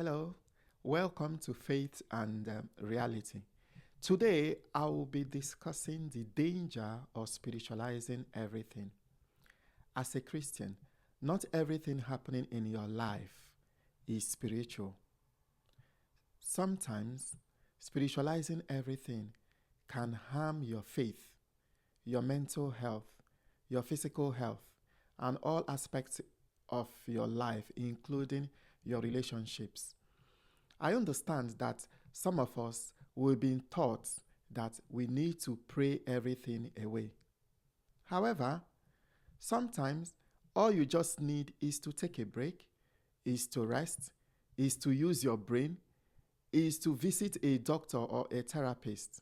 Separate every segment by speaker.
Speaker 1: Hello, welcome to Faith and Reality. Today, I will be discussing the danger of spiritualizing everything. As a Christian, not everything happening in your life is spiritual. Sometimes, spiritualizing everything can harm your faith, your mental health, your physical health, and all aspects of your life, including your relationships. I understand that some of us will be taught that we need to pray everything away. However, sometimes all you just need is to take a break, is to rest, is to use your brain, is to visit a doctor or a therapist.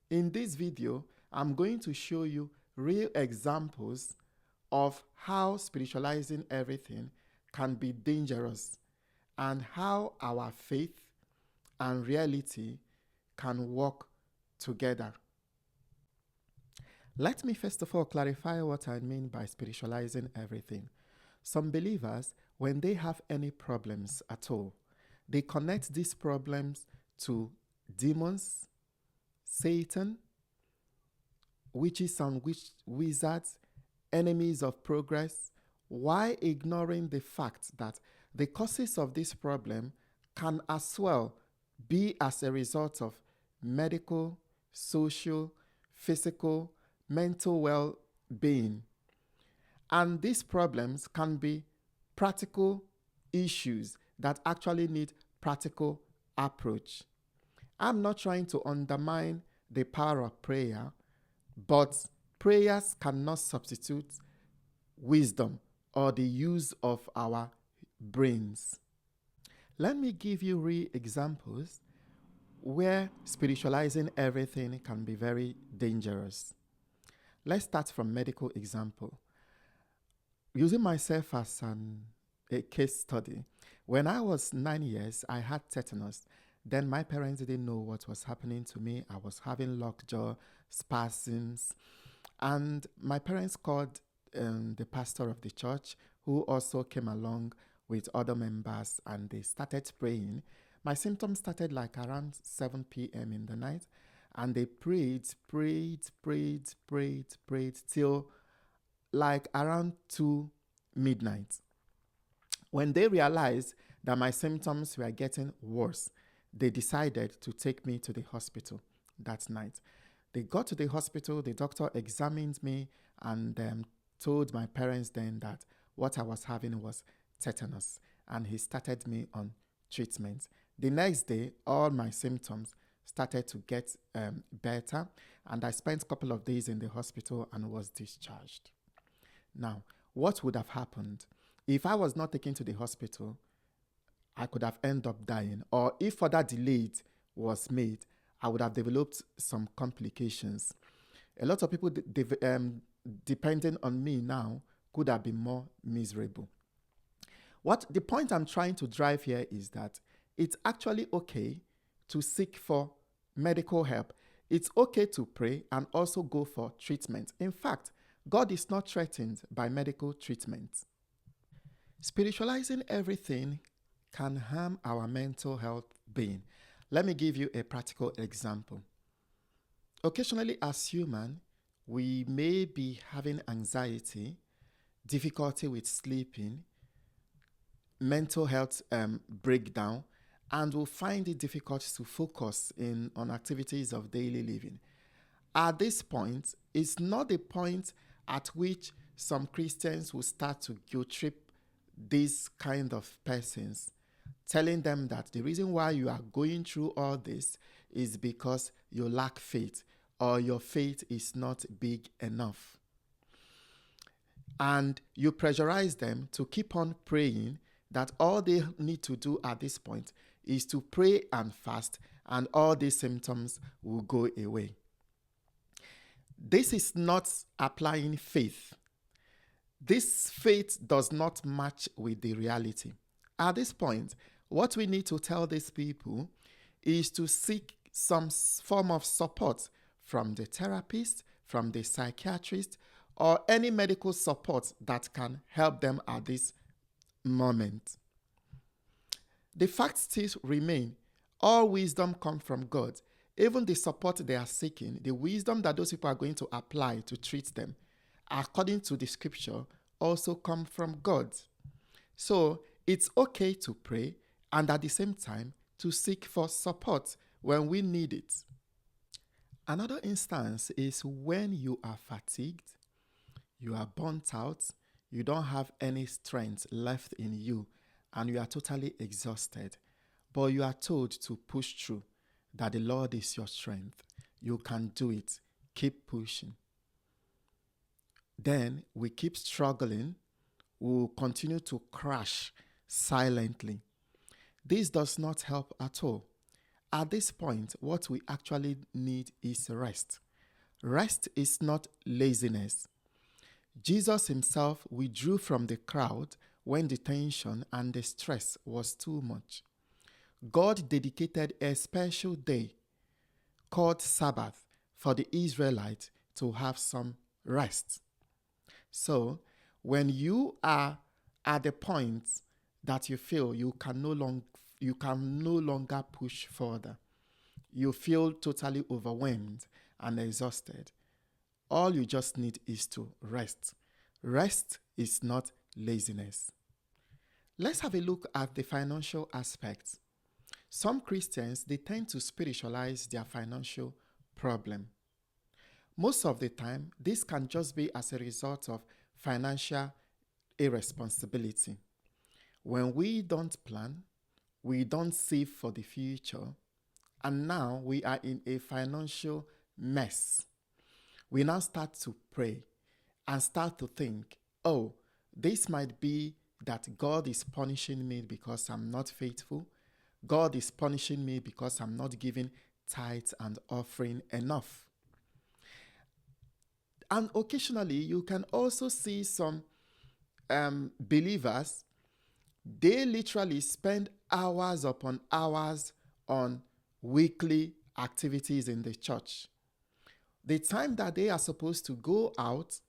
Speaker 1: In this video, I'm going to show you real examples of how spiritualizing everything can be dangerous and how our faith and reality can work together. Let me first of all clarify what I mean by spiritualizing everything. Some believers, when they have any problems at all, they connect these problems to demons, Satan, witches and wizards, enemies of progress, while ignoring the fact that the causes of this problem can as well be as a result of medical, social, physical, mental well-being. And these problems can be practical issues that actually need practical approach. I'm not trying to undermine the power of prayer, but prayers cannot substitute wisdom or the use of our brains. Let me give you real examples where spiritualizing everything can be very dangerous. Let's start from medical example. Using myself as a case study, when I was 9 years, I had tetanus. Then my parents didn't know what was happening to me. I was having lockjaw, spasms, and my parents called the pastor of the church, who also came along with other members, and they started praying. My symptoms started like around 7 p.m. in the night, and they prayed till like around 2 midnight. When they realized that my symptoms were getting worse, they decided to take me to the hospital that night. They got to the hospital, the doctor examined me and told my parents then that what I was having was tetanus, and he started me on treatment. The next day, all my symptoms started to get better, and I spent a couple of days in the hospital and was discharged. Now, what would have happened if I was not taken to the hospital? I could have ended up dying, or if further delay was made, I would have developed some complications. A lot of people depending on me now could have been more miserable. What the point I'm trying to drive here is that it's actually okay to seek for medical help. It's okay to pray and also go for treatment. In fact, God is not threatened by medical treatment. Spiritualizing everything can harm our mental health being. Let me give you a practical example. Occasionally, as human, we may be having anxiety, difficulty with sleeping, mental health breakdown, and will find it difficult to focus on activities of daily living. At this point, it's not the point at which some Christians will start to guilt trip these kind of persons, telling them that the reason why you are going through all this is because you lack faith or your faith is not big enough. And you pressurize them to keep on praying that all they need to do at this point is to pray and fast, and all these symptoms will go away. This is not applying faith. This faith does not match with the reality. At this point, what we need to tell these people is to seek some form of support from the therapist, from the psychiatrist, or any medical support that can help them at this moment. The fact still remain. All wisdom comes from God. Even the support they are seeking, the wisdom that those people are going to apply to treat them, according to the scripture, also come from God. So it's okay to pray and at the same time to seek for support when we need it. Another instance is when you are fatigued, you are burnt out, you don't have any strength left in you, and you are totally exhausted. But you are told to push through, that the Lord is your strength. You can do it. Keep pushing. Then we keep struggling. We will continue to crash silently. This does not help at all. At this point, what we actually need is rest. Rest is not laziness. Jesus himself withdrew from the crowd when the tension and the stress was too much. God dedicated a special day called Sabbath for the Israelites to have some rest. So, when you are at the point that you feel you can no longer push further, you feel totally overwhelmed and exhausted, all you just need is to rest. Rest is not laziness. Let's have a look at the financial aspects. Some Christians, they tend to spiritualize their financial problem. Most of the time, this can just be as a result of financial irresponsibility. When we don't plan, we don't save for the future, and now we are in a financial mess. We now start to pray and start to think, oh, this might be that God is punishing me because I'm not faithful. God is punishing me because I'm not giving tithes and offering enough. And occasionally, you can also see some believers, they literally spend hours upon hours on weekly activities in the church. The time that they are supposed to go out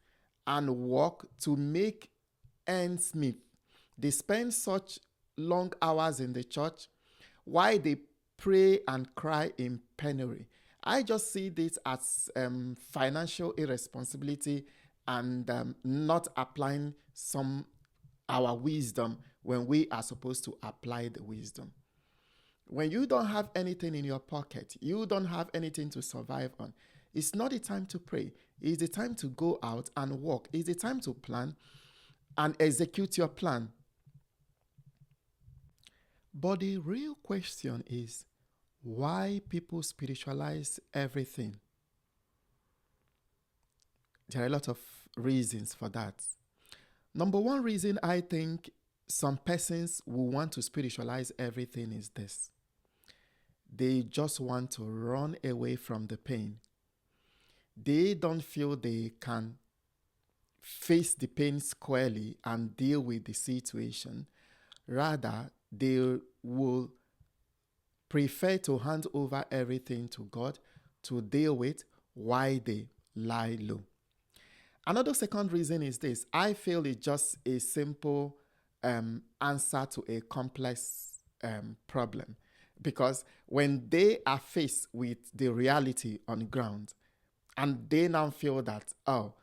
Speaker 1: and work to make ends meet, they spend such long hours in the church while they pray and cry in penury. I just see this as financial irresponsibility and not applying our wisdom when we are supposed to apply the wisdom. When you don't have anything in your pocket, you don't have anything to survive on, it's not the time to pray. It's the time to go out and work. It's the time to plan and execute your plan. But the real question is why people spiritualize everything. There are a lot of reasons for that. Number one reason I think some persons will want to spiritualize everything is this. They just want to run away from the pain. They don't feel they can face the pain squarely and deal with the situation. Rather, they will prefer to hand over everything to God to deal with while they lie low. Another second reason is this. I feel it's just a simple answer to a complex problem. Because when they are faced with the reality on the ground, and they now feel that, oh,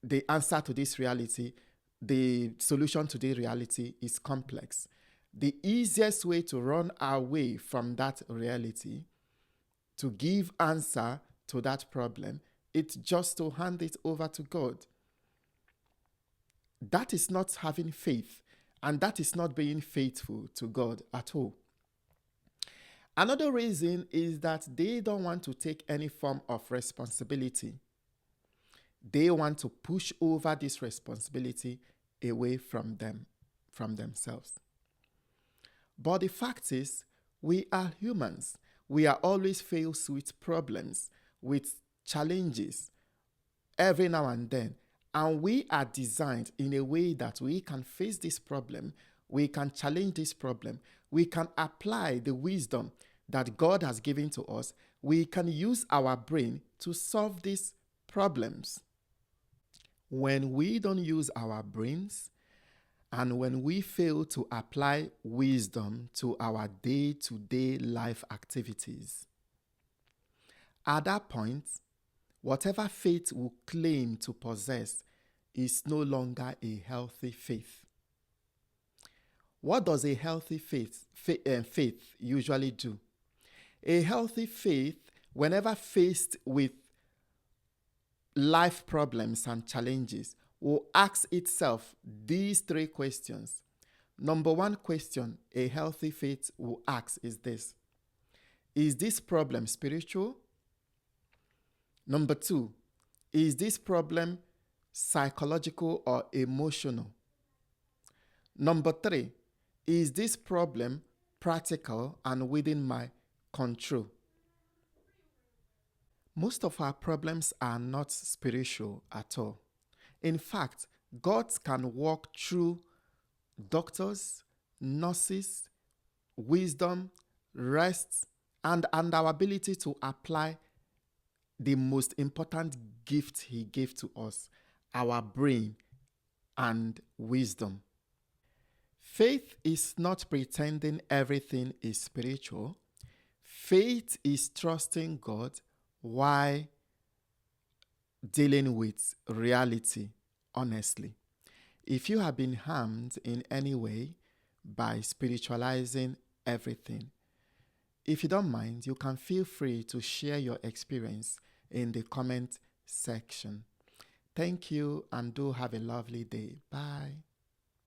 Speaker 1: the answer to this reality, the solution to the reality is complex. The easiest way to run away from that reality, to give answer to that problem, it's just to hand it over to God. That is not having faith, and that is not being faithful to God at all. Another reason is that they don't want to take any form of responsibility. They want to push over this responsibility away from themselves. But the fact is, we are humans. We are always faced with problems, with challenges every now and then. And we are designed in a way that we can face this problem, we can challenge this problem, we can apply the wisdom that God has given to us, we can use our brain to solve these problems. When we don't use our brains and when we fail to apply wisdom to our day-to-day life activities. At that point, whatever faith we claim to possess is no longer a healthy faith. What does a healthy faith usually do? A healthy faith, whenever faced with life problems and challenges, will ask itself these three questions. Number one question a healthy faith will ask is this: is this problem spiritual? Number two, is this problem psychological or emotional? Number three, is this problem practical and within my control? Most of our problems are not spiritual at all. In fact, God can walk through doctors, nurses, wisdom, rest, and our ability to apply the most important gift He gave to us, our brain and wisdom. Faith is not pretending everything is spiritual. Faith is trusting God while dealing with reality honestly. If you have been harmed in any way by spiritualizing everything, if you don't mind, you can feel free to share your experience in the comment section. Thank you and do have a lovely day. Bye.